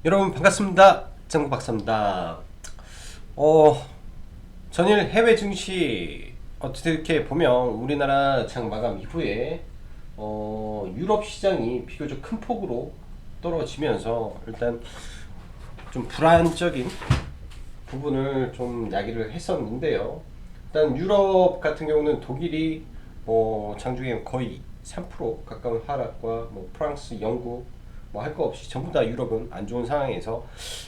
여러분 반갑습니다. 정구 박사입니다. 어, 전일 해외 증시 어떻게 보면 우리나라 장 마감 이후에 유럽 시장이 비교적 큰 폭으로 떨어지면서 일단 좀 불안적인 부분을 좀 야기를 했었는데요. 일단 유럽 같은 경우는 독일이 장중에 거의 3% 가까운 하락과 뭐 프랑스, 영국 뭐 할 거 없이 전부 다 유럽은 안 좋은 상황에서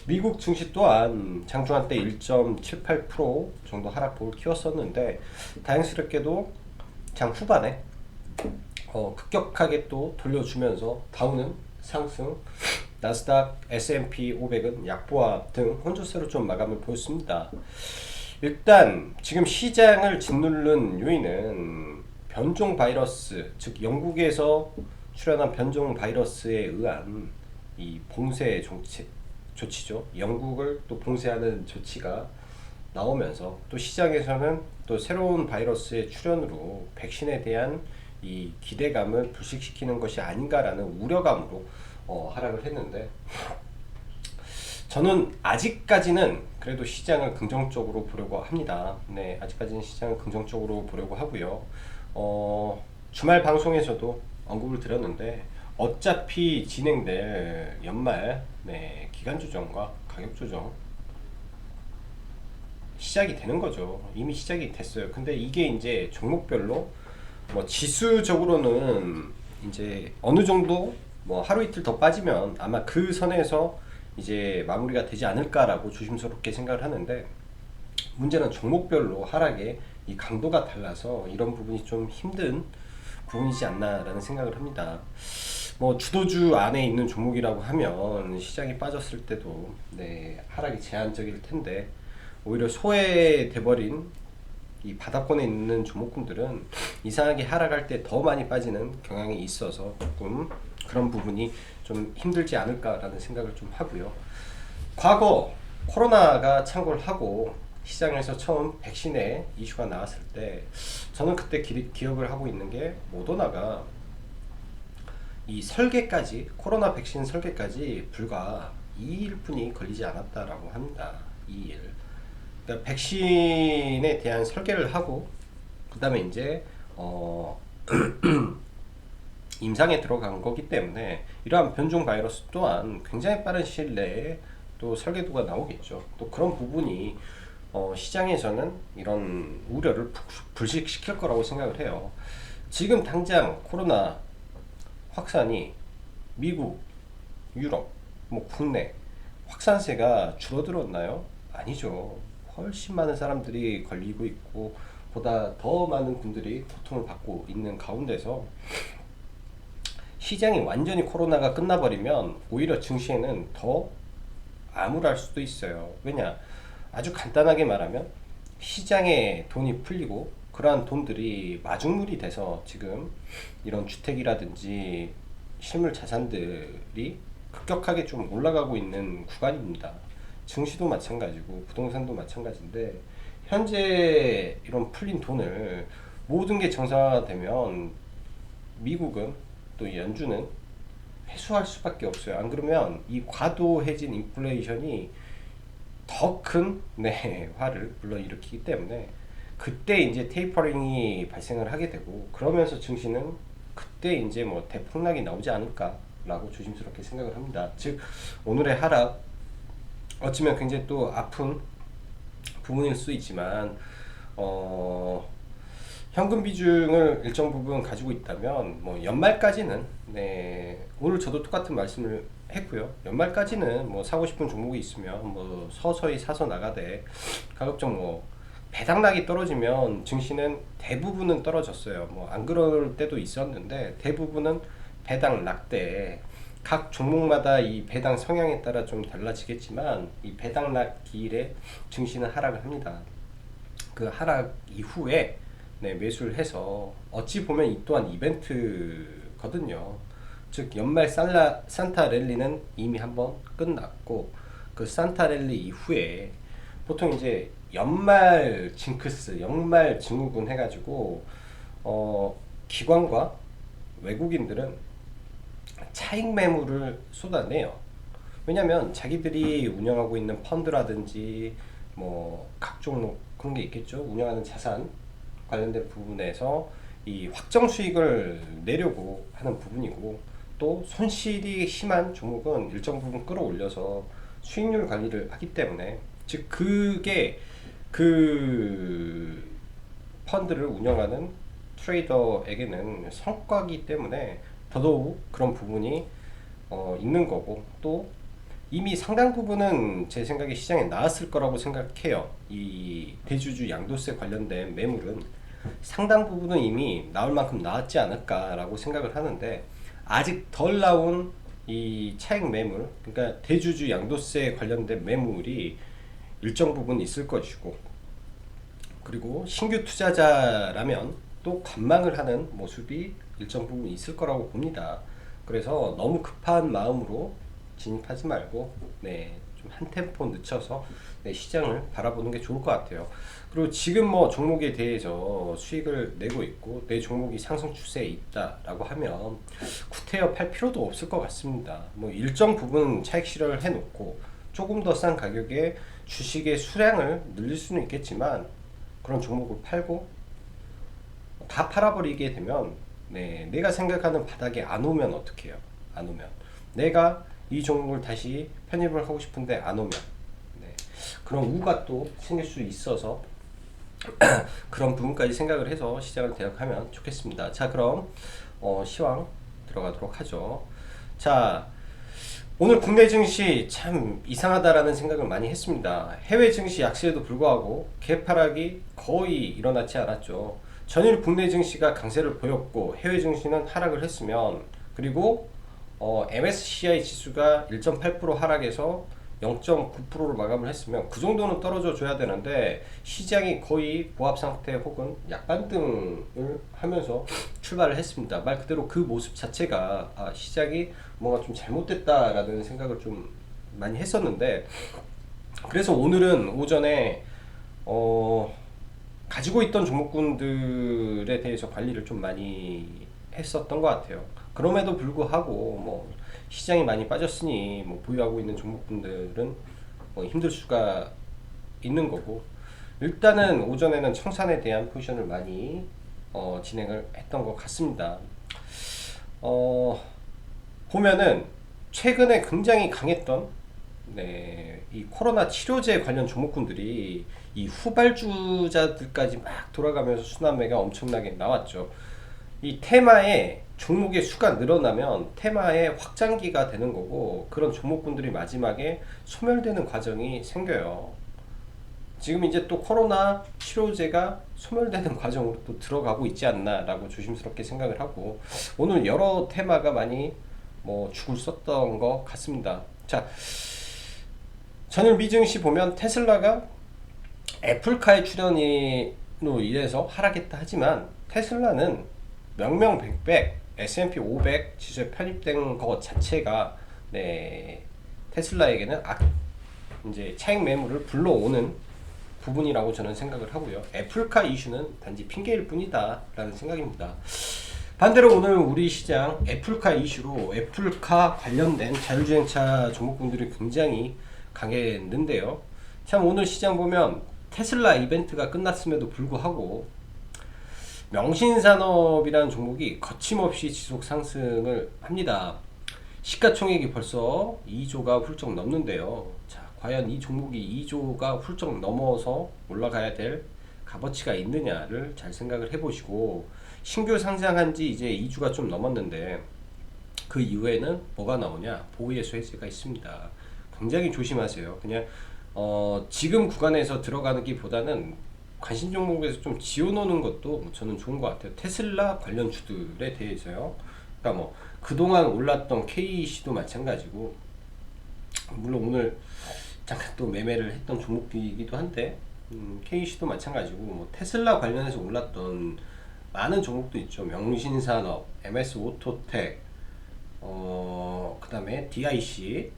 미국 증시 또한 장중 한때 1.78% 정도 하락폭을 키웠었는데 다행스럽게도 장 후반에 급격하게 또 돌려주면서 다우는 상승, 나스닥, S&P 500은 약보합 등 혼조세로 좀 마감을 보였습니다. 일단 지금 시장을 짓누른 요인은 변종 바이러스, 즉 영국에서 출현한 변종 바이러스에 의한 이 봉쇄 조치죠. 영국을 또 봉쇄하는 조치가 나오면서 또 시장에서는 또 새로운 바이러스의 출현으로 백신에 대한 이 기대감을 불식시키는 것이 아닌가라는 우려감으로 하락을 했는데 저는 아직까지는 그래도 시장을 긍정적으로 보려고 합니다. 네, 아직까지는 시장을 긍정적으로 보려고 하고요. 주말 방송에서도 언급을 드렸는데 어차피 진행될 연말 기간 조정과 가격 조정 시작이 되는 거죠. 이미 시작이 됐어요. 근데 이게 이제 종목별로 뭐 지수적으로는 이제 어느 정도 뭐 하루 이틀 더 빠지면 아마 그 선에서 이제 마무리가 되지 않을까라고 조심스럽게 생각을 하는데 문제는 종목별로 하락의 이 강도가 달라서 이런 부분이 좀 힘든 부분이지 않나라는 생각을 합니다. 뭐 주도주 안에 있는 종목이라고 하면 시장이 빠졌을 때도 하락이 제한적일 텐데 오히려 소외돼버린 이 바닥권에 있는 종목군들은 이상하게 하락할 때 더 많이 빠지는 경향이 있어서 조금 그런 부분이 좀 힘들지 않을까라는 생각을 좀 하고요. 과거 코로나가 창궐 하고 시장에서 처음 백신의 이슈가 나왔을 때 저는 그때 기억을 하고 있는 게 모더나가 이 설계까지 코로나 백신 설계까지 불과 2일뿐이 걸리지 않았다라고 합니다. 2일. 그러니까 백신에 대한 설계를 하고 그다음에 이제 임상에 들어간 거기 때문에 이러한 변종 바이러스 또한 굉장히 빠른 시일 내에 또 설계도가 나오겠죠. 또 그런 부분이 시장에서는 이런 우려를 불식시킬 거라고 생각을 해요. 지금 당장 코로나 확산이 미국, 유럽, 뭐 국내 확산세가 줄어들었나요? 아니죠. 훨씬 많은 사람들이 걸리고 있고 보다 더 많은 분들이 고통을 받고 있는 가운데서 시장이 완전히 코로나가 끝나버리면 오히려 증시에는 더 암울할 수도 있어요. 왜냐? 아주 간단하게 말하면 시장에 돈이 풀리고 그러한 돈들이 마중물이 돼서 지금 이런 주택이라든지 실물 자산들이 급격하게 좀 올라가고 있는 구간입니다. 증시도 마찬가지고 부동산도 마찬가지인데 현재 이런 풀린 돈을 모든 게 정상화되면 미국은 또 연준은 회수할 수밖에 없어요. 안 그러면 이 과도해진 인플레이션이 더 큰 화를 불러일으키기 때문에 그때 이제 테이퍼링이 발생을 하게 되고 그러면서 증시는 그때 이제 뭐 대폭락이 나오지 않을까라고 조심스럽게 생각을 합니다. 즉 오늘의 하락 어쩌면 굉장히 또 아픈 부분일 수 있지만 현금 비중을 일정 부분 가지고 있다면 뭐 연말까지는 오늘 저도 똑같은 말씀을 했고요. 연말까지는 뭐 사고 싶은 종목이 있으면 뭐 서서히 사서 나가되 가급적 뭐 배당락이 떨어지면 증시는 대부분은 떨어졌어요. 뭐 안 그럴 때도 있었는데 대부분은 배당 낙대 각 종목마다 이 배당 성향에 따라 좀 달라지겠지만 이 배당락 기일에 증시는 하락을 합니다. 그 하락 이후에 매수를 해서 어찌 보면 이 또한 이벤트거든요. 즉 연말 산타 랠리는 이미 한번 끝났고 그 산타 랠리 이후에 보통 이제 연말 징크스, 연말 증후군 해가지고 기관과 외국인들은 차익 매물을 쏟아내요. 왜냐면 자기들이 운영하고 있는 펀드라든지 뭐 각종 그런 게 있겠죠. 운영하는 자산 관련된 부분에서 이 확정 수익을 내려고 하는 부분이고, 또 손실이 심한 종목은 일정 부분 끌어올려서 수익률 관리를 하기 때문에, 즉 그게 그 펀드를 운영하는 트레이더에게는 성과이기 때문에 더더욱 그런 부분이 있는 거고, 또 이미 상당 부분은 제 생각에 시장에 나왔을 거라고 생각해요. 이 대주주 양도세 관련된 매물은 상당 부분은 이미 나올 만큼 나왔지 않을까라고 생각을 하는데, 아직 덜 나온 이 차익 매물, 그러니까 대주주 양도세 관련된 매물이 일정 부분 있을 것이고, 그리고 신규 투자자라면 또 관망을 하는 모습이 일정 부분 있을 거라고 봅니다. 그래서 너무 급한 마음으로 진입하지 말고, 네, 좀 한 템포 늦춰서 네, 시장을 바라보는 게 좋을 것 같아요. 그리고 지금 뭐 종목에 대해서 수익을 내고 있고 내 종목이 상승 추세에 있다라고 하면 구태여 팔 필요도 없을 것 같습니다. 뭐 일정 부분 차익 실현을 해놓고 조금 더 싼 가격에 주식의 수량을 늘릴 수는 있겠지만, 그런 종목을 팔고 다 팔아버리게 되면, 네, 내가 생각하는 바닥에 안 오면 어떻게 해요? 안 오면 내가 이 종목을 다시 편입을 하고 싶은데 안 오면, 네, 그런 우가 또 생길 수 있어서 그런 부분까지 생각을 해서 시장을 대응하면 좋겠습니다. 자, 그럼 시황 들어가도록 하죠. 자, 오늘 국내 증시 참 이상하다라는 생각을 많이 했습니다. 해외 증시 약세에도 불구하고 개파락이 거의 일어나지 않았죠. 전일 국내 증시가 강세를 보였고 해외 증시는 하락을 했으면, 그리고 MSCI 지수가 1.8% 하락해서 0.9%로 마감을 했으면 그 정도는 떨어져 줘야 되는데, 시장이 거의 보합 상태 혹은 약반등을 하면서 출발을 했습니다. 말 그대로 그 모습 자체가 시장이 뭔가 좀 잘못됐다라는 생각을 좀 많이 했었는데, 그래서 오늘은 오전에 가지고 있던 종목군들에 대해서 관리를 좀 많이 했었던 것 같아요. 그럼에도 불구하고 뭐 시장이 많이 빠졌으니 뭐 보유하고 있는 종목분들은 뭐 힘들 수가 있는 거고, 일단은 오전에는 청산에 대한 포지션을 많이 진행을 했던 것 같습니다. 보면은 최근에 굉장히 강했던, 네, 이 코로나 치료제 관련 종목군들이 이 후발주자들까지 막 돌아가면서 수남매가 엄청나게 나왔죠. 이 테마의 종목의 수가 늘어나면 테마의 확장기가 되는 거고, 그런 종목군들이 마지막에 소멸되는 과정이 생겨요. 지금 이제 또 코로나 치료제가 소멸되는 과정으로 또 들어가고 있지 않나라고 조심스럽게 생각을 하고, 오늘 여러 테마가 많이 뭐 죽을 썼던 것 같습니다. 자, 전일 미증시 보면 테슬라가 애플카의 출연으로 인해서 하락했다 하지만, 테슬라는 명명백백 S&P 500 지수에 편입된 것 자체가, 네, 테슬라에게는 이제 차익 매물을 불러오는 부분이라고 저는 생각을 하고요. 애플카 이슈는 단지 핑계일 뿐이다 라는 생각입니다. 반대로 오늘 우리 시장 애플카 이슈로 애플카 관련된 자율주행차 종목군들이 굉장히 강했는데요. 참 오늘 시장 보면 테슬라 이벤트가 끝났음에도 불구하고 명신산업이라는 종목이 거침없이 지속 상승을 합니다. 시가총액이 벌써 2조가 훌쩍 넘는데요. 자, 과연 이 종목이 2조가 훌쩍 넘어서 올라가야 될 값어치가 있느냐를 잘 생각을 해보시고, 신규 상장한 지 이제 2주가 좀 넘었는데 그 이후에는 뭐가 나오냐? 보유예수 해제가 있습니다. 굉장히 조심하세요. 그냥 지금 구간에서 들어가는 기보다는 관심 종목에서 좀 지어놓는 것도 저는 좋은 것 같아요. 테슬라 관련 주들에 대해서요. 그러니까 뭐 그동안 올랐던 KC도 마찬가지고, 물론 오늘 잠깐 또 매매를 했던 종목이기도 한데, KC도 마찬가지고, 뭐 테슬라 관련해서 올랐던 많은 종목도 있죠. 명신산업, MS오토텍, 그 다음에 DIC,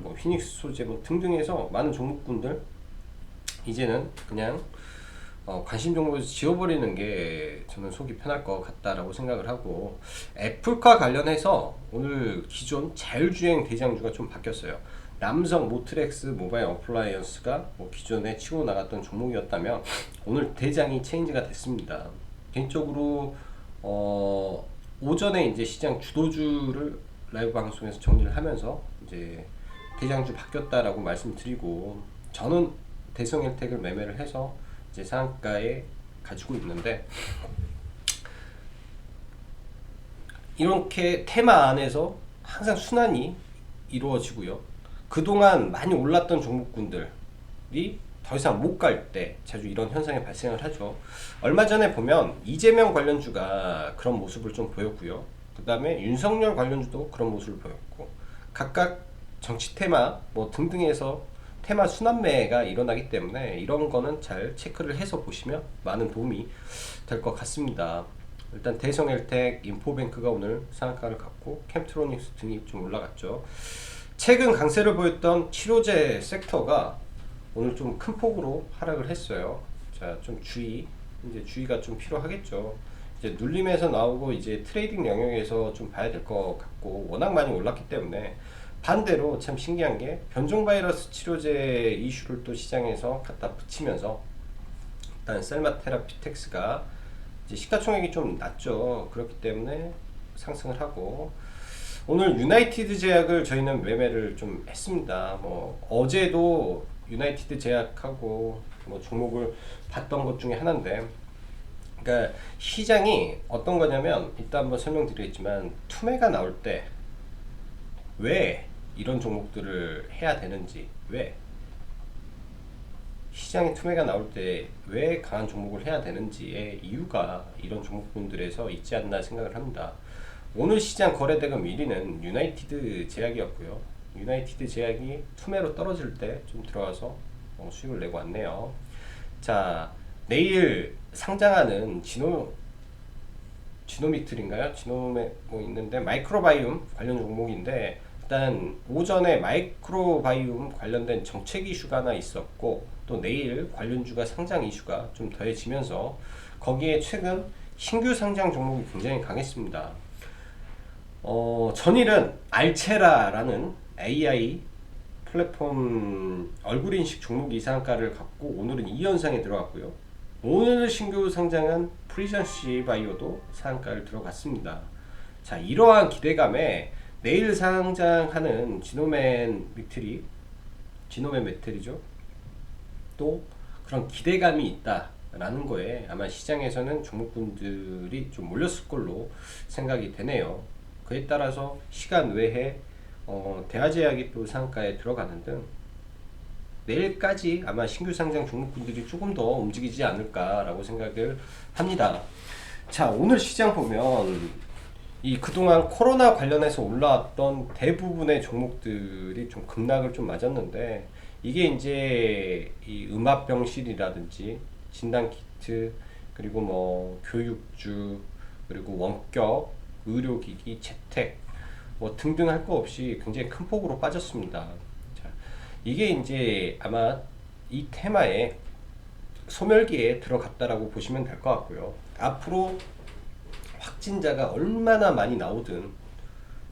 뭐 휘닉스 소재 뭐 등등해서 많은 종목군들 이제는 그냥 관심 종목에서 지워버리는 게 저는 속이 편할 것 같다라고 생각을 하고, 애플과 관련해서 오늘 기존 자율주행 대장주가 좀 바뀌었어요. 남성 모트렉스 모바일 어플라이언스가 뭐 기존에 치고 나갔던 종목이었다면 오늘 대장이 체인지가 됐습니다. 개인적으로 오전에 이제 시장 주도주를 라이브 방송에서 정리를 하면서 이제 대장주 바뀌었다라고 말씀드리고, 저는 대성 혜택을 매매를 해서 이제 상한가에 가지고 있는데, 이렇게 테마 안에서 항상 순환이 이루어지고요. 그동안 많이 올랐던 종목군들이 더 이상 못 갈 때 자주 이런 현상이 발생을 하죠. 얼마 전에 보면 이재명 관련주가 그런 모습을 좀 보였고요. 그 다음에 윤석열 관련주도 그런 모습을 보였고, 각각 정치 테마 뭐 등등에서 테마 순환매가 일어나기 때문에 이런 거는 잘 체크를 해서 보시면 많은 도움이 될 것 같습니다. 일단 대성헬텍, 인포뱅크가 오늘 상한가를 갖고 캠트로닉스 등이 좀 올라갔죠. 최근 강세를 보였던 치료제 섹터가 오늘 좀 큰 폭으로 하락을 했어요. 자, 좀 이제 주의가 좀 필요하겠죠. 이제 눌림에서 나오고 이제 트레이딩 영역에서 좀 봐야 될 것 같고, 워낙 많이 올랐기 때문에. 반대로 참 신기한 게 변종 바이러스 치료제 이슈를 또 시장에서 갖다 붙이면서 일단 셀마테라피텍스가 이제 시가총액이 좀 낮죠. 그렇기 때문에 상승을 하고, 오늘 유나이티드 제약을 저희는 매매를 좀 했습니다. 뭐 어제도 유나이티드 제약하고 뭐 종목을 봤던 것 중에 하나인데, 그러니까 시장이 어떤 거냐면, 이따 한번 설명드리겠지만 투매가 나올 때 왜 이런 종목들을 해야 되는지, 왜 시장에 투매가 나올 때 왜 강한 종목을 해야 되는지의 이유가 이런 종목군들에서 있지 않나 생각을 합니다. 오늘 시장 거래대금 1위는 유나이티드 제약이었고요. 유나이티드 제약이 투매로 떨어질 때 좀 들어와서 수익을 내고 왔네요. 자, 내일 상장하는 지노미틀인가요? 지노메 뭐 있는데 마이크로바이옴 관련 종목인데, 일단 오전에 마이크로바이옴 관련된 정책 이슈가 하나 있었고, 또 내일 관련주가 상장 이슈가 좀 더해지면서 거기에 최근 신규 상장 종목이 굉장히 강했습니다. 전일은 알체라라는 AI 플랫폼 얼굴 인식 종목이 상한가를 갖고 오늘은 2연상에 들어갔고요. 오늘 신규 상장한 프리전시 바이오도 상한가를 들어갔습니다. 자, 이러한 기대감에 내일 상장하는 지노맨 메틀이죠. 또 그런 기대감이 있다라는 거에 아마 시장에서는 종목분들이 좀 몰렸을 걸로 생각이 되네요. 그에 따라서 시간 외에 대하제약이 또 상한가에 들어가는 등 내일까지 아마 신규 상장 종목군들이 조금 더 움직이지 않을까라고 생각을 합니다. 자, 오늘 시장 보면 이 그동안 코로나 관련해서 올라왔던 대부분의 종목들이 좀 급락을 좀 맞았는데, 이게 이제 이 음압병실이라든지 진단키트, 그리고 뭐 교육주, 그리고 원격, 의료기기, 재택 뭐 등등 할 거 없이 굉장히 큰 폭으로 빠졌습니다. 자, 이게 이제 아마 이 테마에 소멸기에 들어갔다라고 보시면 될 것 같고요. 앞으로 확진자가 얼마나 많이 나오든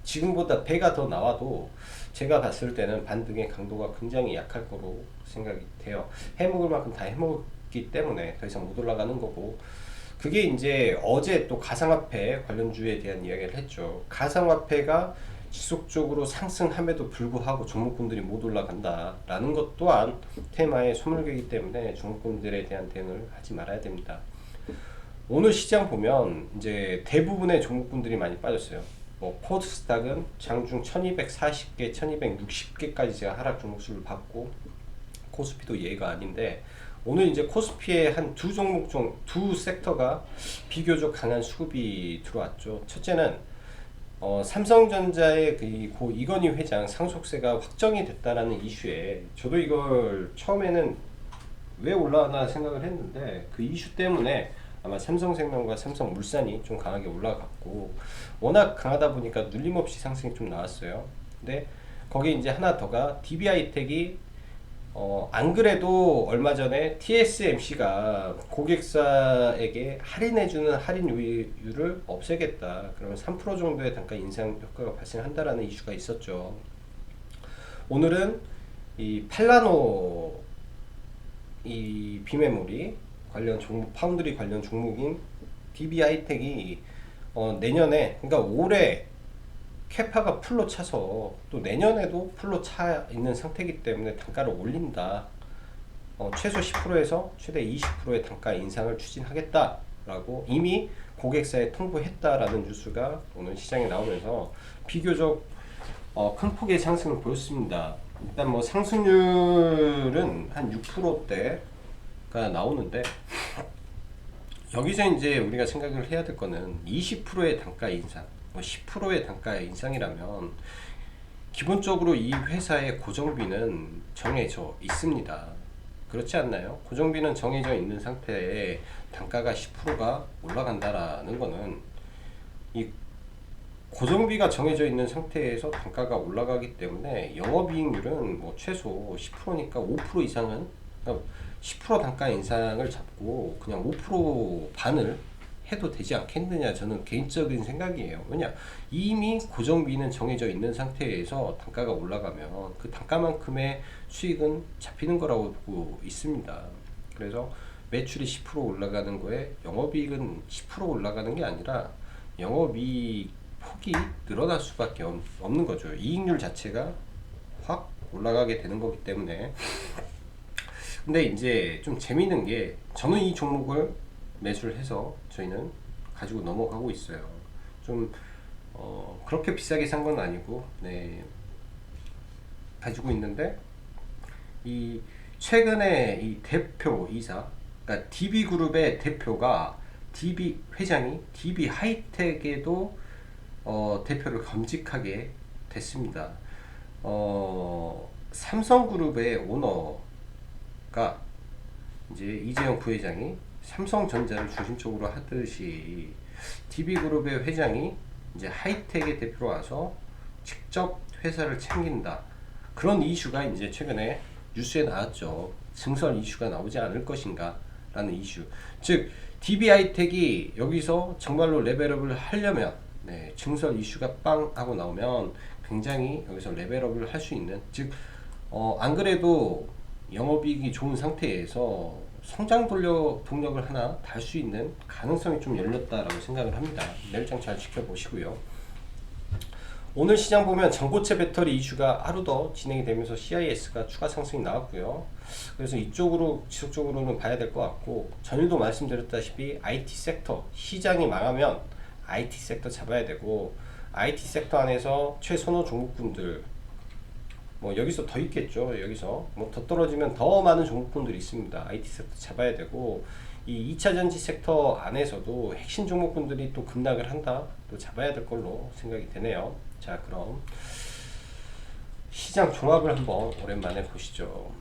지금보다 배가 더 나와도 제가 봤을 때는 반등의 강도가 굉장히 약할 거로 생각이 돼요. 해먹을 만큼 다 해먹었기 때문에 더 이상 못 올라가는 거고, 그게 이제 어제 또 가상화폐 관련주에 대한 이야기를 했죠. 가상화폐가 지속적으로 상승함에도 불구하고 종목군들이 못 올라간다라는 것 또한 테마의 소멸기이기 때문에 종목군들에 대한 대응을 하지 말아야 됩니다. 오늘 시장 보면 이제 대부분의 종목군들이 많이 빠졌어요. 뭐 코스닥은 장중 1240개, 1260개까지 제가 하락 종목수를 봤고, 코스피도 예가 아닌데, 오늘 이제 코스피의 한 두 종목 두 섹터가 비교적 강한 수급이 들어왔죠. 첫째는 삼성전자의 고 이건희 회장 상속세가 확정이 됐다라는 이슈에, 저도 이걸 처음에는 왜 올라가나 생각을 했는데, 그 이슈 때문에 아마 삼성생명과 삼성물산이 좀 강하게 올라갔고, 워낙 강하다 보니까 눌림없이 상승이 좀 나왔어요. 근데 거기 이제 하나 더가 DB하이텍이 안 그래도 얼마 전에 TSMC가 고객사에게 할인해주는 할인율을 없애겠다. 그러면 3% 정도의 단가 인상 효과가 발생한다라는 이슈가 있었죠. 오늘은 이 팔라노 이 비메모리 관련 종목, 파운드리 관련 종목인 DB 하이텍이 내년에, 그러니까 올해 캐파가 풀로 차서 또 내년에도 풀로 차 있는 상태이기 때문에 단가를 올린다. 최소 10%에서 최대 20%의 단가 인상을 추진하겠다라고 이미 고객사에 통보했다라는 뉴스가 오늘 시장에 나오면서 비교적 큰 폭의 상승을 보였습니다. 일단 뭐 상승률은 한 6%대가 나오는데, 여기서 이제 우리가 생각을 해야 될 거는 20%의 단가 인상, 뭐 10%의 단가 인상이라면 기본적으로 이 회사의 고정비는 정해져 있습니다. 그렇지 않나요? 고정비는 정해져 있는 상태에 단가가 10%가 올라간다라는 거는, 이 고정비가 정해져 있는 상태에서 단가가 올라가기 때문에 영업이익률은 뭐 최소 10%니까 5% 이상은, 그러니까 10% 단가 인상을 잡고 그냥 5% 반을 해도 되지 않겠느냐, 저는 개인적인 생각이에요. 왜냐, 이미 고정비는 정해져 있는 상태에서 단가가 올라가면 그 단가만큼의 수익은 잡히는 거라고 보고 있습니다. 그래서 매출이 10% 올라가는 거에 영업이익은 10% 올라가는 게 아니라 영업이익 폭이 늘어날 수밖에 없는 거죠. 이익률 자체가 확 올라가게 되는 거기 때문에. 근데 이제 좀 재미있는 게, 저는 이 종목을 매수를 해서 저희는 가지고 넘어가고 있어요. 좀 그렇게 비싸게 산 건 아니고, 네, 가지고 있는데, 이 최근에 이 대표이사, 그러니까 DB그룹의 대표가, DB 회장이 DB 하이텍에도 대표를 겸직하게 됐습니다. 삼성그룹의 오너가 이제 이재용 부회장이 삼성전자를 중심적으로 하듯이 DB그룹의 회장이 이제 하이텍의 대표로 와서 직접 회사를 챙긴다. 그런 이슈가 이제 최근에 뉴스에 나왔죠. 증설 이슈가 나오지 않을 것인가 라는 이슈. 즉 DB 하이텍이 여기서 정말로 레벨업을 하려면, 네, 증설 이슈가 빵 하고 나오면 굉장히 여기서 레벨업을 할 수 있는, 즉 안 그래도 영업이익이 좋은 상태에서 성장 동력을 하나 달 수 있는 가능성이 좀 열렸다라고 생각을 합니다. 내일장 잘 지켜보시고요. 오늘 시장 보면 전고체 배터리 이슈가 하루 더 진행이 되면서 CIS가 추가 상승이 나왔고요. 그래서 이쪽으로 지속적으로는 봐야 될 것 같고, 전일도 말씀드렸다시피 IT 섹터 시장이 망하면 IT 섹터 잡아야 되고, IT 섹터 안에서 최선호 종목군들, 뭐 여기서 더 있겠죠. 여기서 뭐 더 떨어지면 더 많은 종목군들이 있습니다. IT 섹터 잡아야 되고, 이 2차전지 섹터 안에서도 핵심 종목군들이 또 급락을 한다, 또 잡아야 될 걸로 생각이 되네요. 자, 그럼 시장 종합을 한번 오랜만에 보시죠.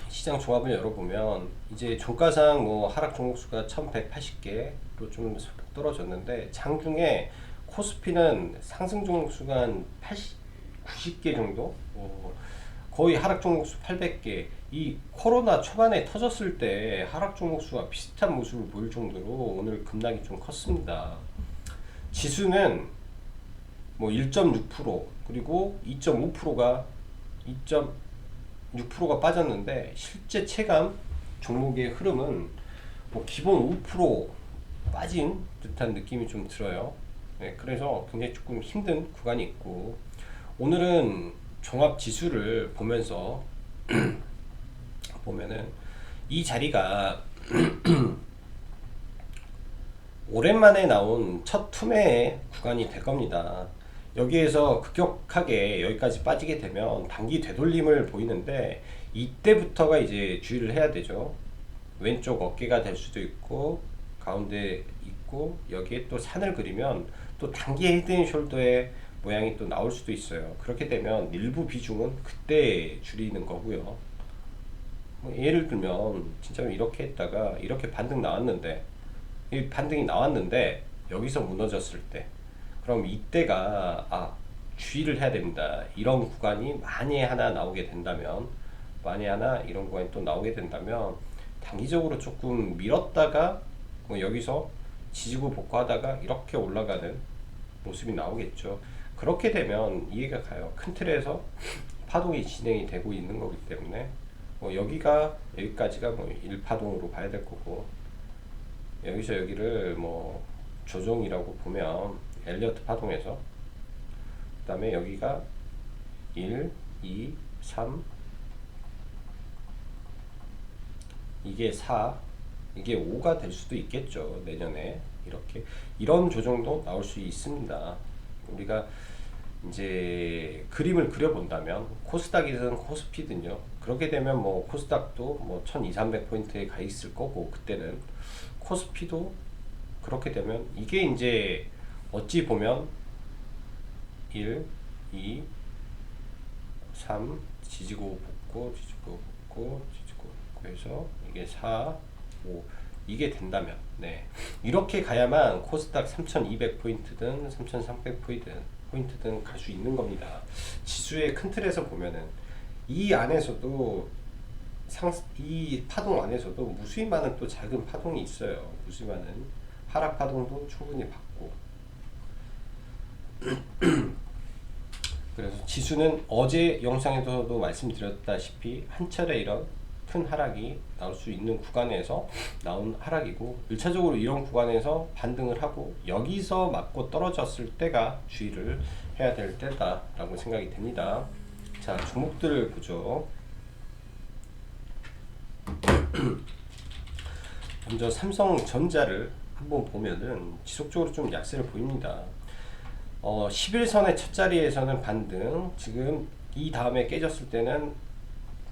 시장 종합을 열어보면 이제 종가상 뭐 하락 종목수가 1180개로 좀 소폭 떨어졌는데, 장중에 코스피는 상승 종목수가 한 90개 정도, 거의 하락 종목수 800개. 이 코로나 초반에 터졌을 때 하락 종목수가 비슷한 모습을 보일 정도로 오늘 급락이 좀 컸습니다. 지수는 뭐 1.6% 그리고 2.5%가 2.6%가 빠졌는데, 실제 체감 종목의 흐름은 뭐 기본 5% 빠진 듯한 느낌이 좀 들어요. 네, 그래서 굉장히 조금 힘든 구간이 있고, 오늘은 종합 지수를 보면서 보면은 이 자리가 오랜만에 나온 첫 투매의 구간이 될 겁니다. 여기에서 급격하게 여기까지 빠지게 되면 단기 되돌림을 보이는데, 이때부터가 이제 주의를 해야 되죠. 왼쪽 어깨가 될 수도 있고, 가운데 있고, 여기에 또 산을 그리면 또 단기 헤드앤숄더의 모양이 또 나올 수도 있어요. 그렇게 되면 일부 비중은 그때 줄이는 거고요. 뭐 예를 들면 진짜 이렇게 했다가 이렇게 반등 나왔는데, 이 반등이 나왔는데 여기서 무너졌을 때, 그럼 이때가 주의를 해야 됩니다. 이런 구간이 만에 하나 나오게 된다면, 만에 하나 이런 구간이 또 나오게 된다면 단기적으로 조금 밀었다가 뭐 여기서 지지고 복구하다가 이렇게 올라가는 모습이 나오겠죠. 그렇게 되면 이해가 가요. 큰 틀에서 파동이 진행이 되고 있는 거기 때문에 뭐 여기가 여기까지가 뭐 1파동으로 봐야 될 거고, 여기서 여기를 뭐 조정이라고 보면 엘리어트 파동에서, 그 다음에 여기가 1, 2, 3, 이게 4, 이게 5가 될 수도 있겠죠. 내년에 이렇게 이런 조정도 나올 수 있습니다. 우리가 이제 그림을 그려본다면 코스닥이든 코스피든요. 그렇게 되면 뭐 코스닥도 뭐 1200, 300포인트에 가 있을 거고, 그때는 코스피도 그렇게 되면 이게 이제 어찌 보면 1, 2, 3 지지고 복구, 지지고 복구, 지지고 복구 해서 이게 4, 5 이게 된다면, 네, 이렇게 가야만 코스닥 3200포인트든 3300포인트든 갈 수 있는 겁니다. 지수의 큰 틀에서 보면은 이 안에서도 이 파동 안에서도 무수히 많은 또 작은 파동이 있어요. 무수히 많은 하락 파동도 충분히 받고. 그래서 지수는 어제 영상에서도 말씀드렸다시피 한 차례 이런 큰 하락이 나올 수 있는 구간에서 나온 하락이고, 1차적으로 이런 구간에서 반등을 하고 여기서 맞고 떨어졌을 때가 주의를 해야 될 때다라고 생각이 됩니다. 자, 종목들을 보죠. 먼저 삼성전자를 한번 보면은 지속적으로 좀 약세를 보입니다. 11선의 첫 자리에서는 반등, 지금 이 다음에 깨졌을 때는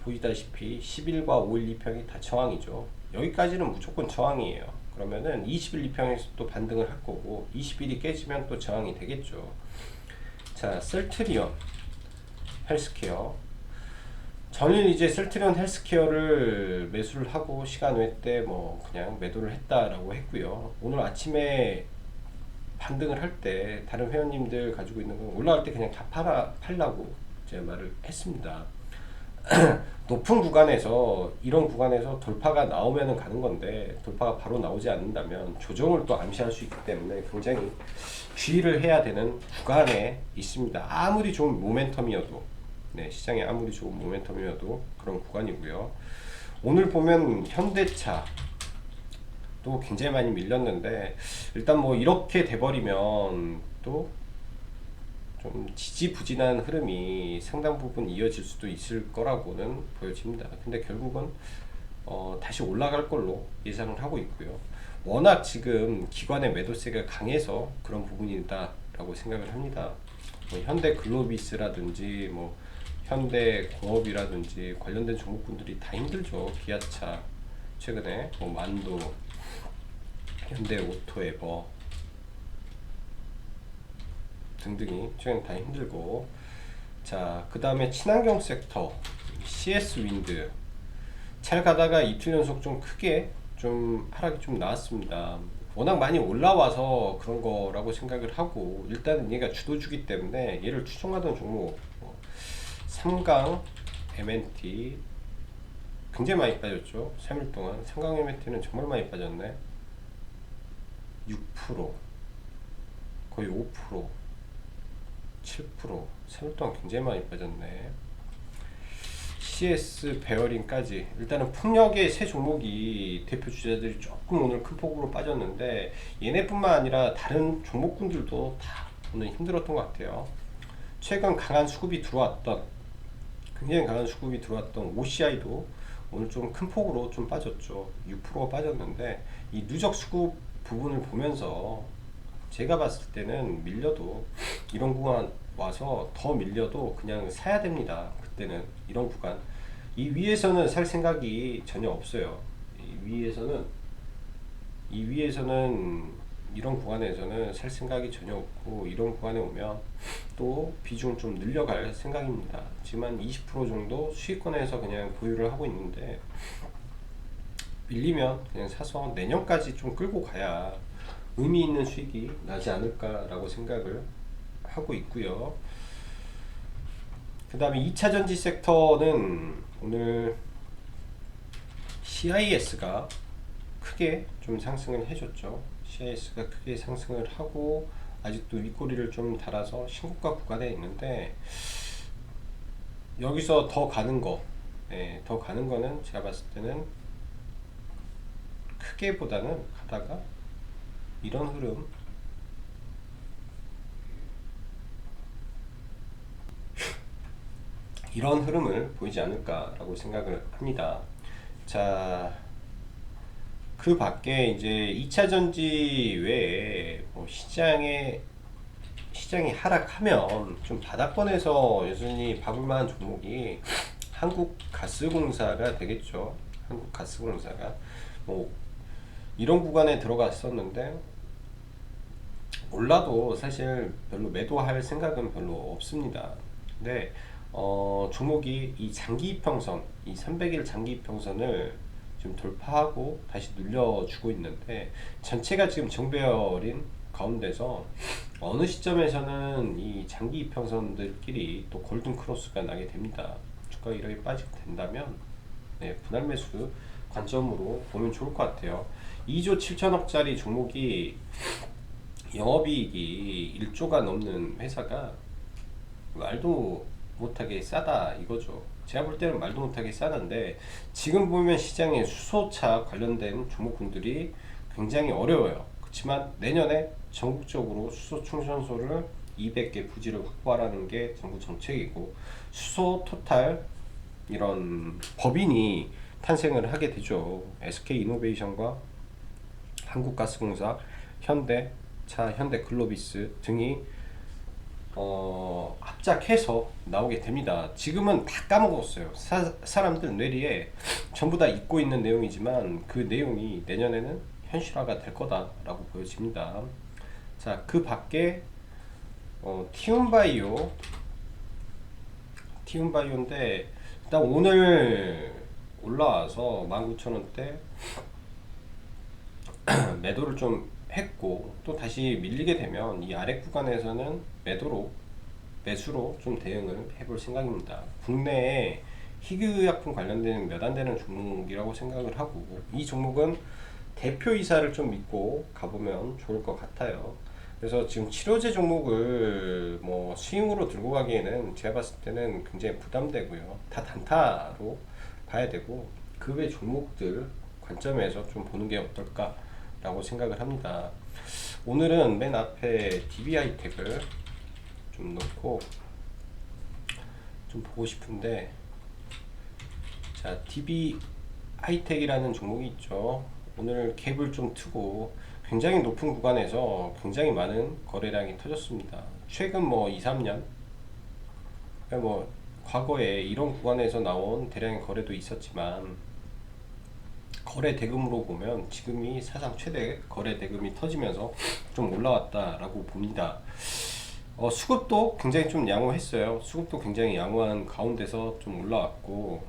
보이다시피 10일과 5일 2평이 다 저항이죠. 여기까지는 무조건 저항이에요. 그러면은 20일 2평에서 또 반등을 할 거고, 20일이 깨지면 또 저항이 되겠죠. 자, 셀트리온 헬스케어, 저는 이제 셀트리온 헬스케어를 매수를 하고 시간 외 때 뭐 그냥 매도를 했다라고 했고요. 오늘 아침에 반등을 할 때 다른 회원님들 가지고 있는 거 올라갈 때 그냥 다 팔라고 제가 말을 했습니다. 높은 구간에서, 이런 구간에서 돌파가 나오면 가는 건데, 돌파가 바로 나오지 않는다면 조정을 또 암시할 수 있기 때문에 굉장히 주의를 해야 되는 구간에 있습니다. 아무리 좋은 모멘텀이어도, 네, 시장에 아무리 좋은 모멘텀이어도 그런 구간이고요. 오늘 보면 현대차 또 굉장히 많이 밀렸는데, 일단 뭐 이렇게 돼버리면 또 좀 지지부진한 흐름이 상당 부분 이어질 수도 있을 거라고는 보여집니다. 근데 결국은 다시 올라갈 걸로 예상을 하고 있고요. 워낙 지금 기관의 매도세가 강해서 그런 부분이다라고 생각을 합니다. 뭐 현대글로비스라든지 뭐 현대공업이라든지 관련된 종목군들이 다 힘들죠. 기아차 최근에 뭐 만도, 현대오토에버 등등이 최근 다 힘들고. 자, 그 다음에 친환경 섹터 CS 윈드 잘 가다가 이틀 연속 좀 크게 좀 하락이 좀 나왔습니다. 워낙 많이 올라와서 그런 거라고 생각을 하고, 일단은 얘가 주도주기 때문에 얘를 추종하던 종목 삼강 MNT 굉장히 많이 빠졌죠. 3일 동안 삼강 MNT는 정말 많이 빠졌네. 6%, 거의 5%, 7%, 3일 동안 굉장히 많이 빠졌네. CS 베어링까지, 일단은 풍력의 세 종목이 대표 주자들이 조금 오늘 큰 폭으로 빠졌는데, 얘네뿐만 아니라 다른 종목군들도 다 오늘 힘들었던 것 같아요. 최근 강한 수급이 들어왔던, 굉장히 강한 수급이 들어왔던 OCI도 오늘 좀 큰 폭으로 좀 빠졌죠. 6%가 빠졌는데, 이 누적 수급 부분을 보면서 제가 봤을 때는 밀려도, 이런 구간 와서 더 밀려도 그냥 사야 됩니다. 그때는 이런 구간, 이 위에서는 살 생각이 전혀 없어요. 이 위에서는 이런 구간에서는 살 생각이 전혀 없고, 이런 구간에 오면 또 비중을 좀 늘려갈 생각입니다. 지금 20% 정도 수익권에서 그냥 보유를 하고 있는데, 밀리면 그냥 사서 내년까지 좀 끌고 가야 의미 있는 수익이 나지 않을까라고 생각을 하고 있고요. 그 다음에 2차 전지 섹터는 오늘 CIS가 크게 좀 상승을 해줬죠. CIS가 크게 상승을 하고 아직도 윗꼬리를 좀 달아서 신고가 구간에 있는데, 여기서 더 가는 거, 더 가는 거는 제가 봤을 때는 크게 보다는 가다가 이런 흐름, 이런 흐름을 보이지 않을까라고 생각을 합니다. 자, 그 밖에 이제 2차 전지 외에 뭐 시장이 하락하면 좀 바닥권에서 여전히 봐볼 만한 종목이 한국가스공사가 되겠죠. 한국가스공사가 뭐 이런 구간에 들어갔었는데, 올라도 사실 별로 매도할 생각은 별로 없습니다. 근데 종목이 이 장기 이평선, 이 300일 장기 이평선을 지금 돌파하고 다시 눌려주고 있는데, 전체가 지금 정배열인 가운데서 어느 시점에서는 이 장기 이평선들끼리 또 골든 크로스가 나게 됩니다. 주가가 이렇게 빠지게 된다면 분할 매수 관점으로 보면 좋을 것 같아요. 2조 7천억짜리 종목이 영업이익이 1조가 넘는 회사가 말도 못하게 싸다 이거죠. 제가 볼 때는 말도 못하게 싸는데, 지금 보면 시장에 수소차 관련된 종목군들이 굉장히 어려워요. 그렇지만 내년에 전국적으로 수소 충전소를 200개 부지를 확보하라는 게 정부 정책이고, 수소 토탈 이런 법인이 탄생을 하게 되죠. SK이노베이션과 한국가스공사, 현대차, 현대글로비스 등이 합작해서 나오게 됩니다. 지금은 다 까먹었어요. 사람들 뇌리에 전부 다 잊고 있는 내용이지만 그 내용이 내년에는 현실화가 될 거다라고 보여집니다. 자, 그 밖에 티움바이오인데 일단 오늘 올라와서 19,000원대 매도를 좀 했고, 또 다시 밀리게 되면 이 아래 구간에서는 매수로 좀 대응을 해볼 생각입니다. 국내에 희귀의약품 관련된 몇 안 되는 종목이라고 생각을 하고, 이 종목은 대표이사를 좀 믿고 가보면 좋을 것 같아요. 그래서 지금 치료제 종목을 뭐 스윙으로 들고 가기에는 제가 봤을 때는 굉장히 부담되고요. 다 단타로 봐야 되고, 그 외 종목들 관점에서 좀 보는 게 어떨까라고 생각을 합니다. 오늘은 맨 앞에 DB하이텍을 좀 넣고 좀 보고 싶은데, 자, DB하이텍이라는 종목이 있죠. 오늘 갭을 좀 트고 굉장히 높은 구간에서 굉장히 많은 거래량이 터졌습니다. 최근 뭐 2, 3년, 뭐 과거에 이런 구간에서 나온 대량의 거래도 있었지만, 거래 대금으로 보면 지금이 사상 최대 거래 대금이 터지면서 좀 올라왔다라고 봅니다. 수급도 굉장히 좀 양호했어요. 수급도 굉장히 양호한 가운데서 좀 올라왔고,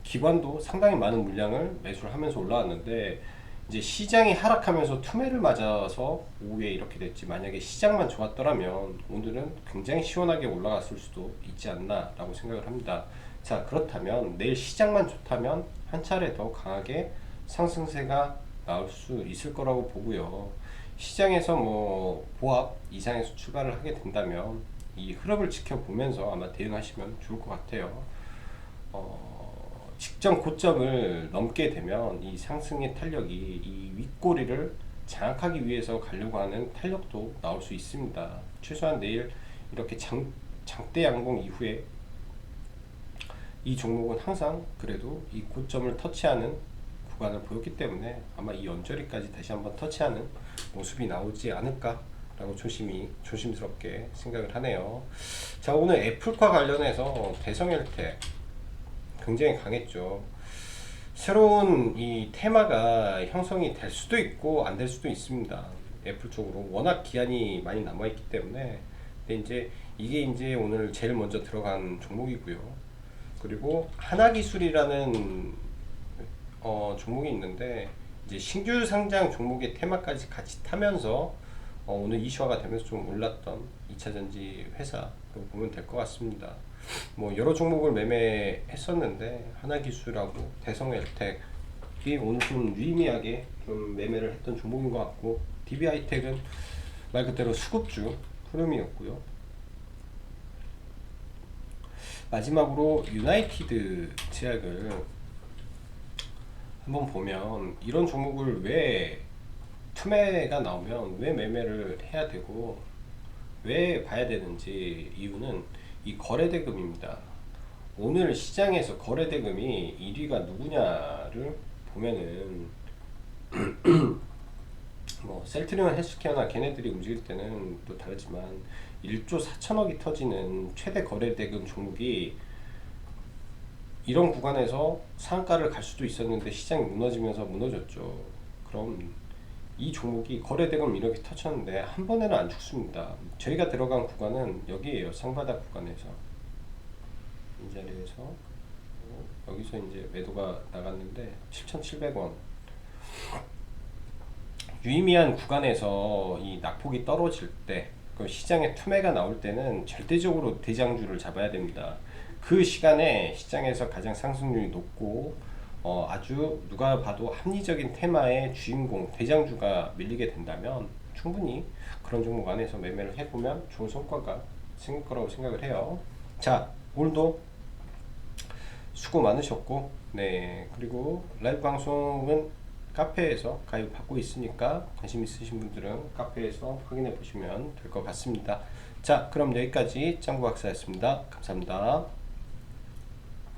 기관도 상당히 많은 물량을 매수를 하면서 올라왔는데, 이제 시장이 하락하면서 투매를 맞아서 오후에 이렇게 됐지, 만약에 시장만 좋았더라면 오늘은 굉장히 시원하게 올라갔을 수도 있지 않나 라고 생각을 합니다. 자, 그렇다면 내일 시장만 좋다면 한 차례 더 강하게 상승세가 나올 수 있을 거라고 보고요. 시장에서 뭐 보합 이상에서 출발을 하게 된다면 이 흐름을 지켜보면서 아마 대응하시면 좋을 것 같아요. 직전 고점을 넘게 되면 이 상승의 탄력이 이 윗꼬리를 장악하기 위해서 가려고 하는 탄력도 나올 수 있습니다. 최소한 내일 이렇게 장대 양봉 이후에 이 종목은 항상 그래도 이 고점을 터치하는 구간을 보였기 때문에 아마 이 언저리까지 다시 한번 터치하는 모습이 나오지 않을까 라고 조심스럽게 생각을 하네요. 자, 오늘 애플과 관련해서 대성혈택 굉장히 강했죠. 새로운 이 테마가 형성이 될 수도 있고 안 될 수도 있습니다. 애플 쪽으로 워낙 기한이 많이 남아있기 때문에. 근데 이제 이게 이제 오늘 제일 먼저 들어간 종목이고요. 그리고 하나기술이라는 종목이 있는데, 이제 신규 상장 종목의 테마까지 같이 타면서 오늘 이슈화가 되면서 좀 올랐던 2차전지 회사로 보면 될 것 같습니다. 뭐 여러 종목을 매매했었는데 하나기술하고 대성엘텍이 오늘 좀 유의미하게 좀 매매를 했던 종목인 것 같고, DB하이텍은 말 그대로 수급주 흐름이었고요. 마지막으로 유나이티드 제약을 한번 보면, 이런 종목을 왜 투매가 나오면 왜 매매를 해야 되고 왜 봐야 되는지, 이유는 이 거래대금입니다. 오늘 시장에서 거래대금이 1위가 누구냐를 보면은 뭐 셀트리온 헬스케어나 걔네들이 움직일 때는 또 다르지만 1조 4천억이 터지는 최대 거래대금 종목이 이런 구간에서 상한가를 갈 수도 있었는데 시장이 무너지면서 무너졌죠. 그럼 이 종목이 거래대금 이렇게 터쳤는데 한 번에는 안 죽습니다. 저희가 들어간 구간은 여기에요. 상바닥 구간에서 이 자리에서 여기서 이제 매도가 나갔는데 7,700원 유의미한 구간에서 이 낙폭이 떨어질 때, 그 시장에 투매가 나올 때는 절대적으로 대장주를 잡아야 됩니다. 그 시간에 시장에서 가장 상승률이 높고 아주 누가 봐도 합리적인 테마의 주인공 대장주가 밀리게 된다면 충분히 그런 종목 안에서 매매를 해보면 좋은 성과가 생길 거라고 생각을 해요. 자, 오늘도 수고 많으셨고, 네, 그리고 라이브 방송은 카페에서 가입받고 있으니까 관심 있으신 분들은 카페에서 확인해 보시면 될 것 같습니다. 자, 그럼 여기까지 짱구 박사였습니다. 감사합니다.